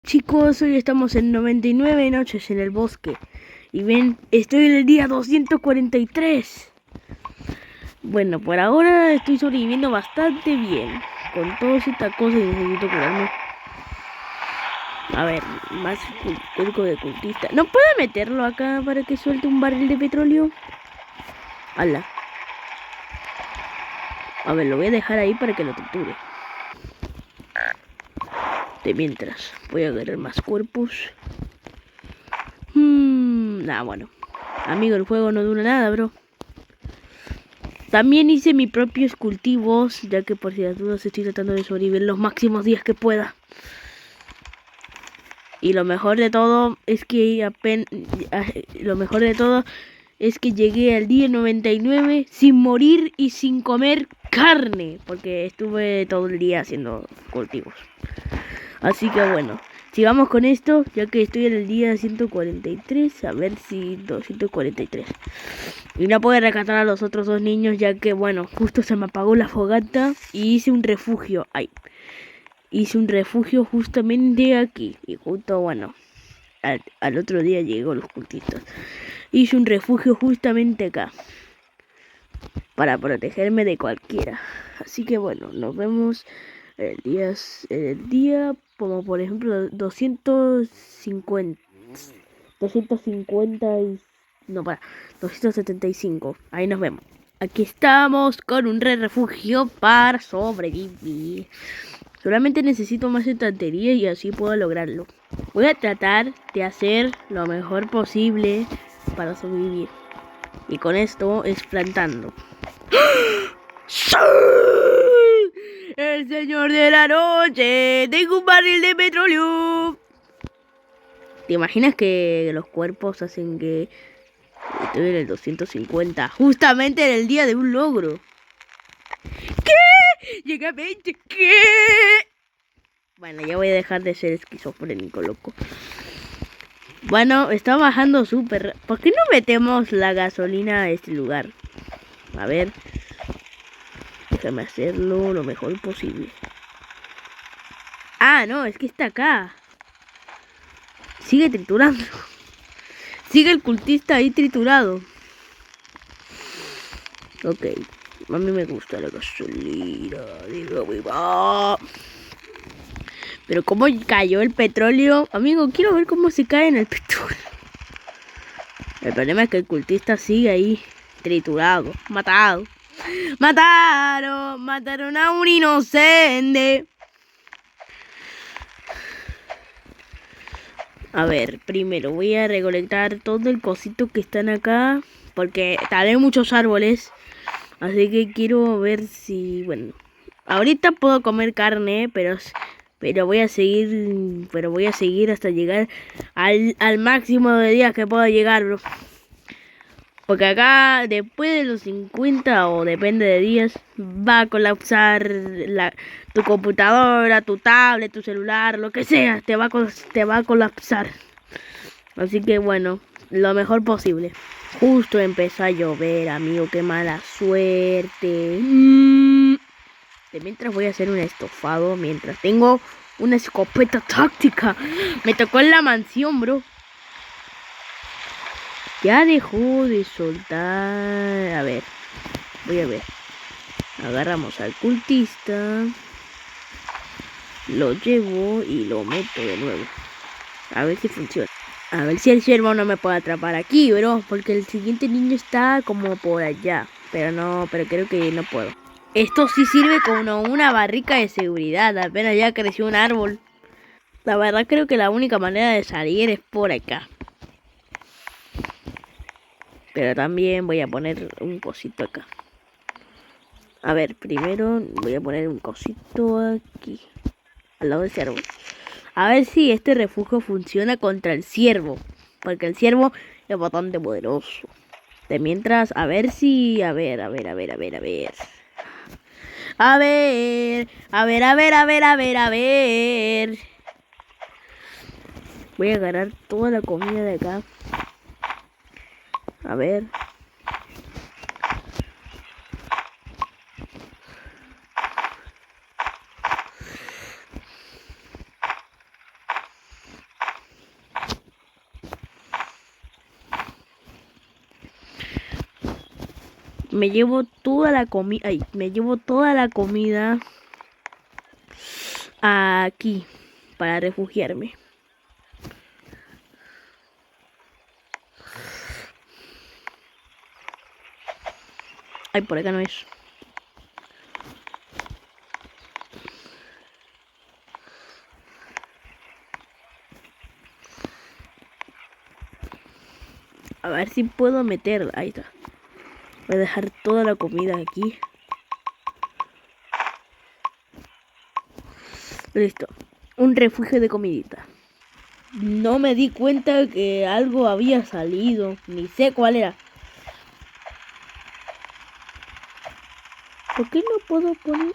Chicos, hoy estamos en 99 noches en el bosque. Y ven, estoy en el día 243. Bueno, por ahora estoy sobreviviendo bastante bien. Con todas estas cosas y necesito curarme. A ver, más cuerpo de cultista. ¿No puedo meterlo acá para que suelte un barril de petróleo? Ala. A ver, lo voy a dejar ahí para que lo torture. De mientras, voy a agarrar más cuerpos. Bueno. Amigo, el juego no dura nada, bro. También hice mis propios cultivos, ya que por si las dudas estoy tratando de sobrevivir los máximos días que pueda. Y lo mejor de todo es que llegué al día 99 sin morir y sin comer carne, porque estuve todo el día haciendo cultivos. Así que bueno, sigamos con esto, ya que estoy en el día 143, a ver si 243. Y no puedo rescatar a los otros dos niños, ya que bueno, justo se me apagó la fogata y hice un refugio. Hice un refugio justamente aquí. Y justo, bueno, al otro día llegó los cultistas. Hice un refugio justamente acá, para protegerme de cualquiera. Así que bueno, nos vemos el día como por ejemplo 250 275. Ahí nos vemos. Aquí estamos con un refugio para sobrevivir. Solamente necesito más estantería y así puedo lograrlo. Voy a tratar de hacer lo mejor posible para sobrevivir. Y con esto es plantando. ¡Sí! El señor de la noche. Tengo un barril de petróleo. ¿Te imaginas que los cuerpos hacen que estoy en el 250? Justamente en el día de un logro. ¿Qué? Llegué a 20. ¿Qué? Bueno, ya voy a dejar de ser esquizofrénico, loco. Bueno, está bajando súper. ¿Por qué no metemos la gasolina a este lugar? A ver. Déjame hacerlo lo mejor posible. Ah, no, es que está acá. Sigue triturando. Sigue el cultista ahí triturado. Ok. A mí me gusta la gasolina. Digo, viva. Pero cómo cayó el petróleo. Amigo, quiero ver cómo se cae en el petróleo. El problema es que el cultista sigue ahí triturado. Matado. Mataron a un inocente. A ver, primero voy a recolectar todo el cosito que están acá, porque talé muchos árboles, así que quiero ver si, bueno, ahorita puedo comer carne, pero voy a seguir hasta llegar al máximo de días que puedo llegar, bro. Porque acá, después de los 50 o depende de días, va a colapsar tu computadora, tu tablet, tu celular, lo que sea, te va a colapsar. Así que bueno, lo mejor posible. Justo empezó a llover, amigo, qué mala suerte. De mientras voy a hacer un estofado, mientras tengo una escopeta táctica. Me tocó en la mansión, bro. Ya dejó de soltar. A ver, voy a ver. Agarramos al cultista. Lo llevo y lo meto de nuevo. A ver si funciona. A ver si el ciervo no me puede atrapar aquí, bro. Porque el siguiente niño está como por allá. Pero creo que no puedo. Esto sí sirve como una barrica de seguridad. Apenas ya creció un árbol. La verdad creo que la única manera de salir es por acá. Pero también voy a poner un cosito acá. A ver, primero voy a poner un cosito aquí, al lado del ciervo. A ver si este refugio funciona contra el ciervo, porque el ciervo es bastante poderoso. De mientras, a ver si... A ver. Voy a agarrar toda la comida de acá. A ver. Me llevo toda la comida. Ay, me llevo toda la comida aquí para refugiarme. Ay, por acá no es. A ver si puedo meterla. Ahí está. Voy a dejar toda la comida aquí. Listo. Un refugio de comidita. No me di cuenta que algo había salido. Ni sé cuál era. ¿Por qué no puedo poner?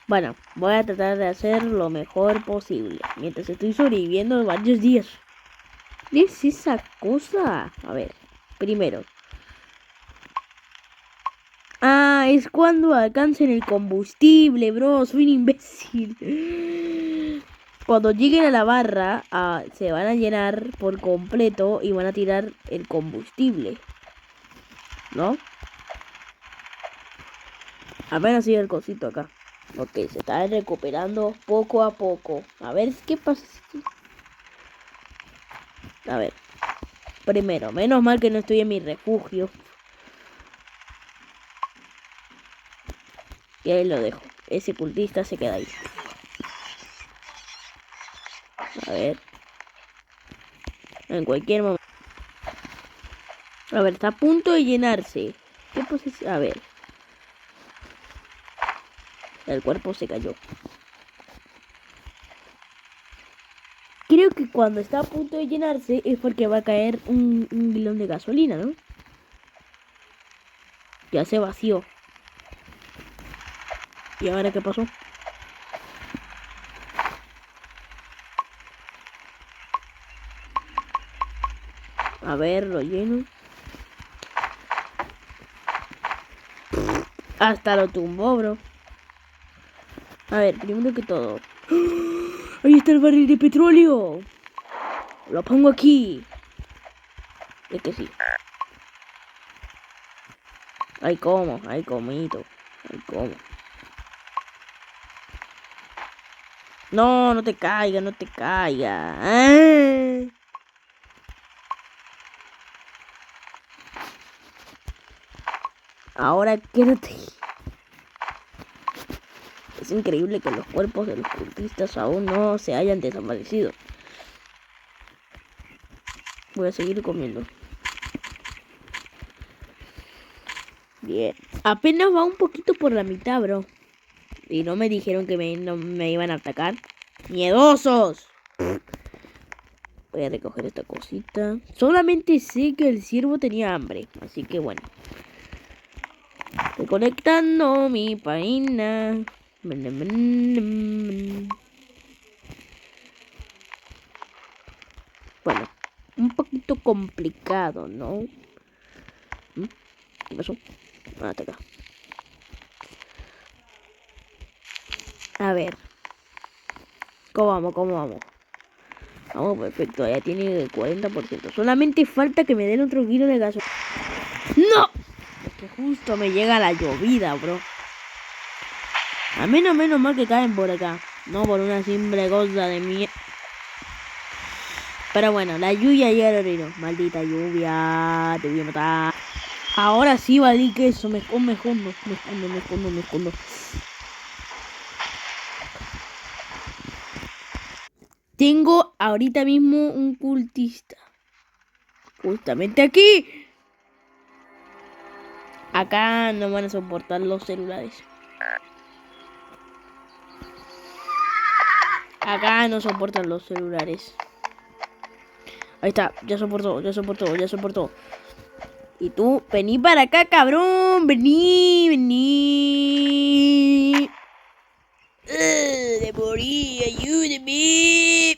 Bueno, voy a tratar de hacer lo mejor posible. Mientras estoy sobreviviendo varios días. ¿Qué es esa cosa? A ver, primero. Ah, es cuando alcancen el combustible, bro. Soy un imbécil. Cuando lleguen a la barra, se van a llenar por completo y van a tirar el combustible. ¿No? Apenas sigue el cosito acá. Ok, se está recuperando poco a poco. A ver, ¿qué pasa? A ver. Primero, menos mal que no estoy en mi refugio. Y ahí lo dejo. Ese cultista se queda ahí. A ver. En cualquier momento. A ver, está a punto de llenarse. ¿Qué posición? A ver. El cuerpo se cayó. Creo que cuando está a punto de llenarse es porque va a caer un bilón de gasolina, ¿no? Ya se vació. ¿Y ahora qué pasó? A ver, lo lleno. Hasta lo tumbó, bro. A ver, primero que todo. ¡Ahí está el barril de petróleo! Lo pongo aquí. Es que sí. Ay, como, ay, comito. Ay, como. No, no te caiga, no te caiga. ¡Ah! Ahora quédate. Es increíble que los cuerpos de los cultistas aún no se hayan desaparecido. Voy a seguir comiendo. Bien. Apenas va un poquito por la mitad, bro. Y no me dijeron que no me iban a atacar. ¡Miedosos! Voy a recoger esta cosita. Solamente sé que el ciervo tenía hambre. Así que bueno. Reconectando mi página. Bueno, un poquito complicado, ¿no? ¿Qué pasó? Ah, está acá. A ver. ¿Cómo vamos? ¿Cómo vamos? Vamos, perfecto. Ya tiene el 40%. Solamente falta que me den otro kilo de gasolina. ¡No! Es que justo me llega la llovida, bro. A menos mal que caen por acá. No por una simple cosa de mierda. Pero bueno, la lluvia ya lo arruinó. Maldita lluvia. Te voy a matar. Ahora sí valí que eso. Me escondo. Me escondo. Tengo ahorita mismo un cultista. Justamente aquí. Acá no van a soportar los celulares. Acá no soportan los celulares. Ahí está, ya soportó. Y tú, vení para acá, cabrón. Vení. Me morí, ayúdeme.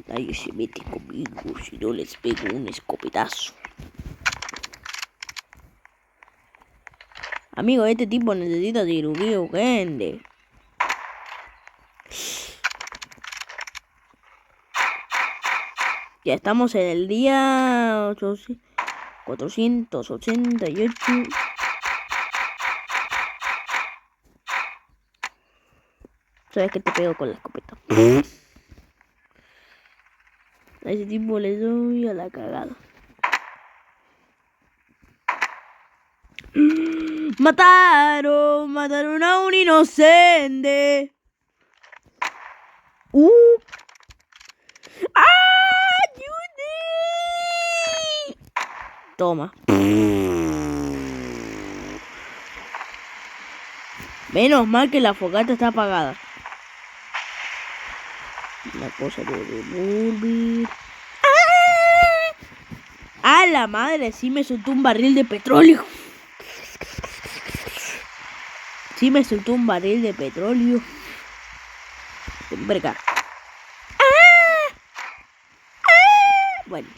Nadie se mete conmigo si no les pego un escopetazo. Amigo, este tipo necesita cirugía urgente. Ya estamos en el día 488. Sabes que te pego con la escopeta. A ese tipo le doy a la cagada. Mataron a un inocente. ¡Ayude! Toma. Menos mal que la fogata está apagada. La cosa de revólver. ¡Ah! La madre! Sí me soltó un barril de petróleo. Sí me soltó un barril de petróleo. Ven acá. Bueno.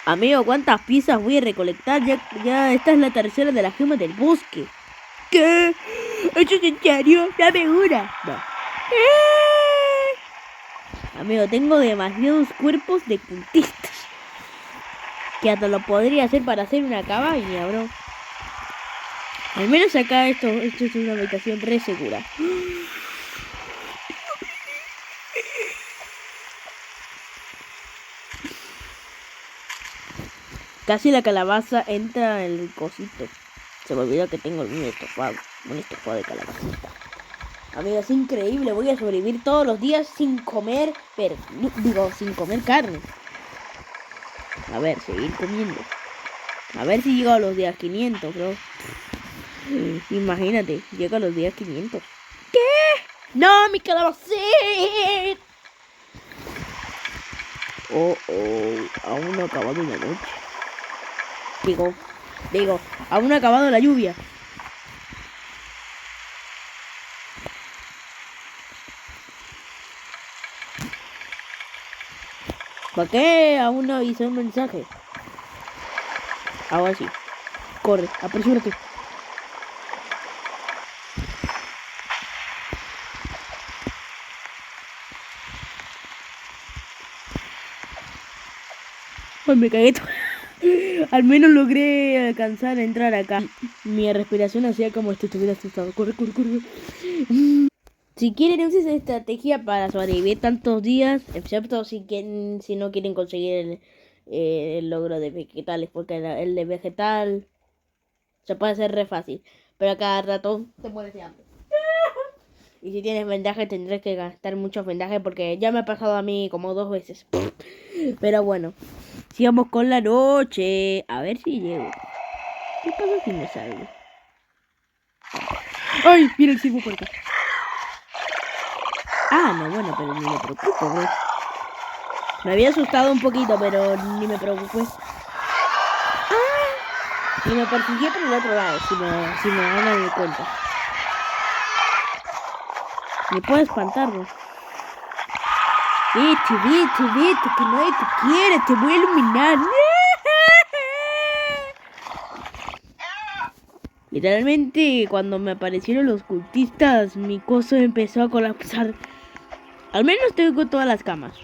Amigo, ¿cuántas piezas voy a recolectar? Ya esta es la tercera de las gemas del bosque. ¿Qué? ¿Eso es en serio? Dame una. No. Amigo, tengo demasiados cuerpos de cultistas. Que hasta lo podría hacer para hacer una cabaña, bro. Al menos acá esto es una habitación re segura. Casi la calabaza entra en el cosito. Se me olvidó que tengo el mío estofado. Un estofado de calabacita. Amigo, es increíble. Voy a sobrevivir todos los días sin comer... sin comer carne. A ver, seguir comiendo. A ver si llego a los días 500, bro. Imagínate, llego a los días 500. ¿Qué? ¡No, mi calabacita! Oh, aún no ha acabado la noche. Digo, aún no ha acabado la lluvia. ¿Para qué aún no hice un mensaje? Ahora sí. Corre, apresúrate. Ay, me cagué todo. Al menos logré alcanzar a entrar acá. Mi respiración hacía como si estuviera asustado. Corre. Si quieren usar esa estrategia para sobrevivir tantos días, excepto si no quieren conseguir el logro de vegetales, porque el de vegetal se puede hacer re fácil, pero a cada rato te mueres de hambre. Y si tienes vendaje tendrás que gastar muchos vendajes porque ya me ha pasado a mí como 2 veces. Pero bueno, sigamos con la noche. A ver si llego. ¿Qué pasa si me salgo? ¡Ay! Mira el ciervo por acá. Ah, no, bueno, pero ni me preocupo, güey. Me había asustado un poquito, pero ni me preocupé. ¡Ah! Y me persiguió por el otro lado, si me van a dar cuenta. Ni puedo espantarlo. Vete, que nadie te quiere, te voy a iluminar. Literalmente, cuando me aparecieron los cultistas, mi coso empezó a colapsar. Al menos tengo todas las camas.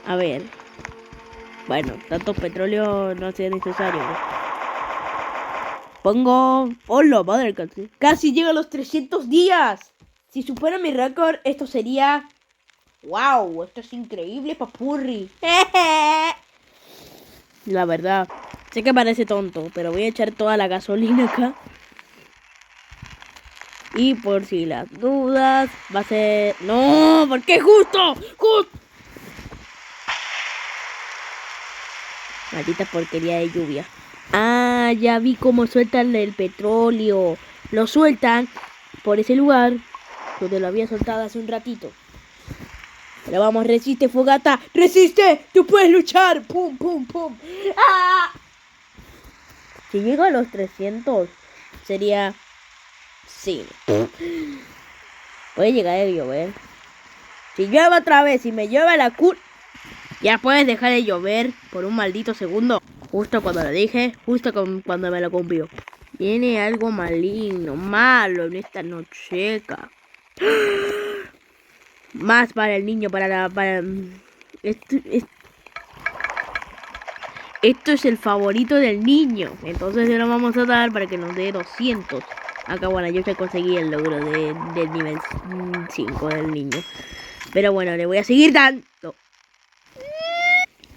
A ver. Bueno, tanto petróleo no sea necesario. Pongo... ¡Hola, madre! Casi llega a los 300 días. Si supera mi récord, esto sería... ¡Wow! Esto es increíble, papurri. La verdad. Sé que parece tonto, pero voy a echar toda la gasolina acá. Y por si las dudas, va a ser... ¡No! ¿Por qué justo? Maldita porquería de lluvia. Ah, ya vi cómo sueltan el petróleo. Lo sueltan por ese lugar donde lo había soltado hace un ratito. Pero vamos, resiste, fogata. ¡Resiste! ¡Tú puedes luchar! ¡Pum! ¡Ah! Si llego a los 300, sería... Sí. Puede llegar a llover. Si llueve otra vez y me llueve la ya puedes dejar de llover por un maldito segundo. Justo cuando lo dije, cuando me lo cumplió. Viene algo maligno, malo en esta nocheca. Más para el niño, esto es el favorito del niño. Entonces se lo vamos a dar para que nos dé 200. Acá bueno, yo ya conseguí el logro del nivel 5 del niño. Pero bueno, le voy a seguir dando.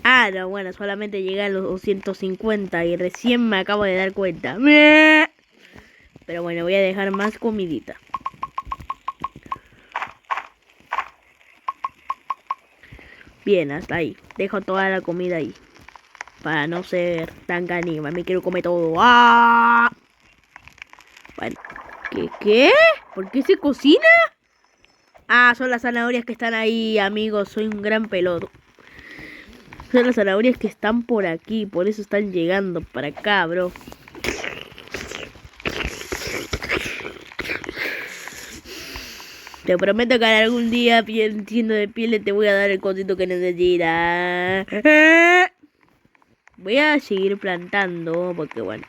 Ah, no, bueno, solamente llegué a los 250 y recién me acabo de dar cuenta. Pero bueno, voy a dejar más comidita. Bien, hasta ahí. Dejo toda la comida ahí. Para no ser tan caníbal. Me quiero comer todo. ¡Ah! Bueno. ¿Qué? ¿Por qué se cocina? Ah, son las zanahorias que están ahí, amigos. Soy un gran peloto. Son las zanahorias que están por aquí. Por eso están llegando para acá, bro. Te prometo que algún día, siendo de piel, te voy a dar el cosito que necesitas. Voy a seguir plantando porque, bueno.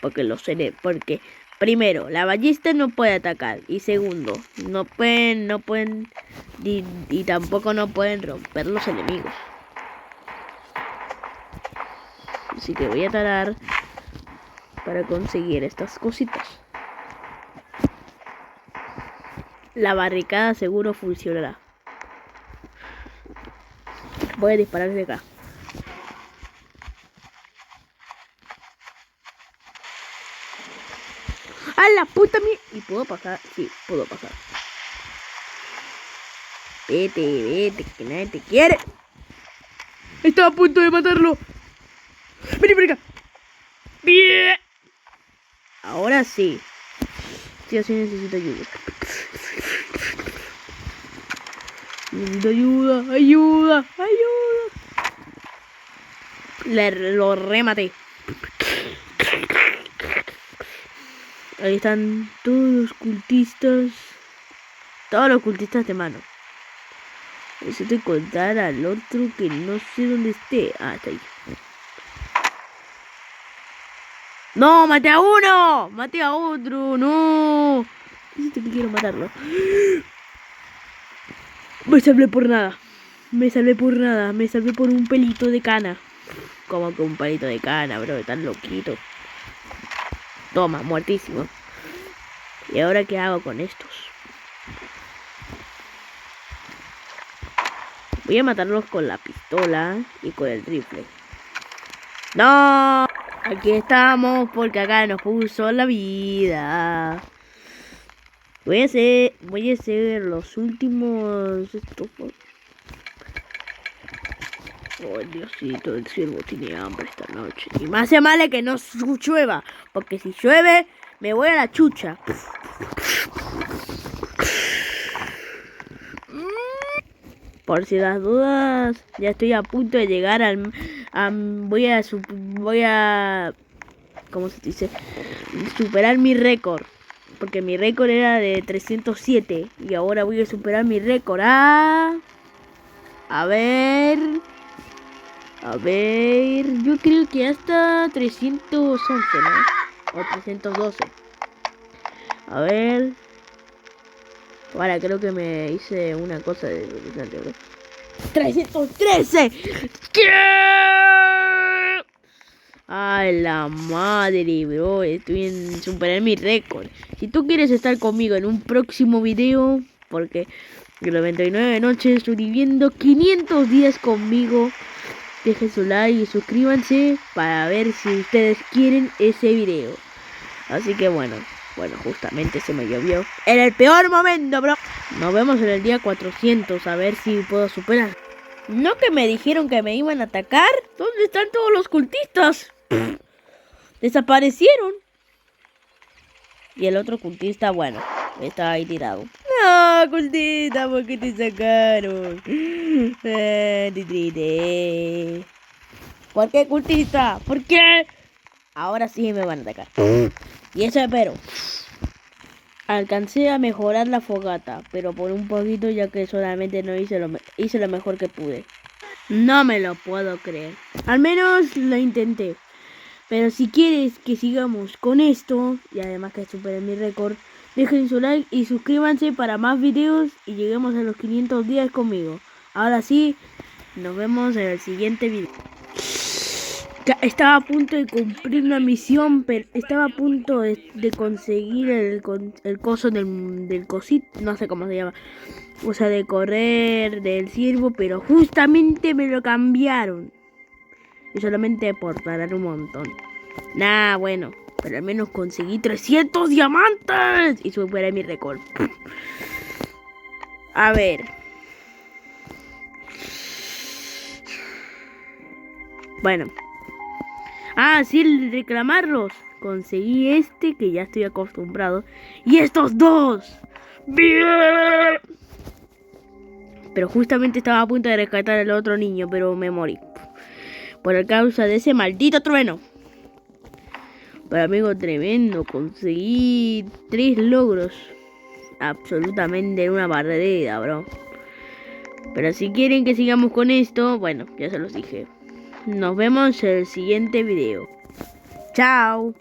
Porque lo seré. Porque, primero, la ballesta no puede atacar. Y segundo, no pueden. Y tampoco no pueden romper los enemigos. Así que voy a talar para conseguir estas cositas. La barricada seguro funcionará. Voy a disparar de acá. ¡A la puta mía! ¿Y puedo pasar? Sí, puedo pasar. Vete, que nadie te quiere. Estaba a punto de matarlo. Vení por acá. Bien. Ahora sí. Sí, así necesito ayuda. Necesito ayuda. Lo rematé. Ahí están todos los cultistas. Todos los cultistas de mano. Necesito encontrar al otro que no sé dónde esté. Ah, está ahí. ¡No! ¡Maté a uno! ¡Maté a otro! ¡No! Dice que quiero matarlo. Me salvé por nada. Me salvé por un pelito de cana. ¿Cómo que un pelito de cana, bro? Están loquito. Toma, muertísimo. ¿Y ahora qué hago con estos? Voy a matarlos con la pistola y con el rifle. ¡No! Aquí estamos porque acá nos puso la vida. Voy a hacer los últimos... Oh, Diosito, el ciervo tiene hambre esta noche. Y más se vale que no llueva, porque si llueve, me voy a la chucha. Por si las dudas, ya estoy a punto de llegar voy a ¿cómo se dice? Superar mi récord. Porque mi récord era de 307 y ahora voy a superar mi récord. A ver, yo creo que hasta 311, ¿no? O 312. A ver. Ahora creo que me hice una cosa de 313. ¿Qué? Ay, la madre, bro. Estoy en superar mi récord. Si tú quieres estar conmigo en un próximo video, porque 99 noches estoy viviendo 500 días conmigo, dejen su like y suscríbanse para ver si ustedes quieren ese video. Así que bueno, justamente se me llovió. En el peor momento, bro. Nos vemos en el día 400, a ver si puedo superar. ¿No que me dijeron que me iban a atacar? ¿Dónde están todos los cultistas? Desaparecieron. Y el otro cultista, bueno, estaba ahí tirado. No, cultista, ¿por qué te sacaron? ¿Por qué, cultista? ¿Por qué? Ahora sí me van a atacar. Y eso espero. Alcancé a mejorar la fogata, pero por un poquito, ya que solamente no hice lo mejor que pude. No me lo puedo creer. Al menos lo intenté. Pero si quieres que sigamos con esto, y además que supere mi récord, Dejen su like y suscríbanse para más videos y lleguemos a los 500 días conmigo. Ahora sí, nos vemos en el siguiente video. Estaba a punto de cumplir una misión, pero estaba a punto de conseguir el coso del cosito, no sé cómo se llama. O sea, de correr del ciervo, pero justamente me lo cambiaron. Y solamente por tardar un montón. Nah, bueno, pero al menos conseguí 300 diamantes y superé mi récord. A ver. Bueno. Ah, sí, el reclamarlos. Conseguí este que ya estoy acostumbrado. Y estos dos. ¡Bien! Pero justamente estaba a punto de rescatar al otro niño, pero me morí. Por causa de ese maldito trueno. Pero amigo, tremendo. Conseguí 3 logros. Absolutamente en una barrera, bro. Pero si quieren que sigamos con esto, bueno, ya se los dije. Nos vemos en el siguiente video. Chao.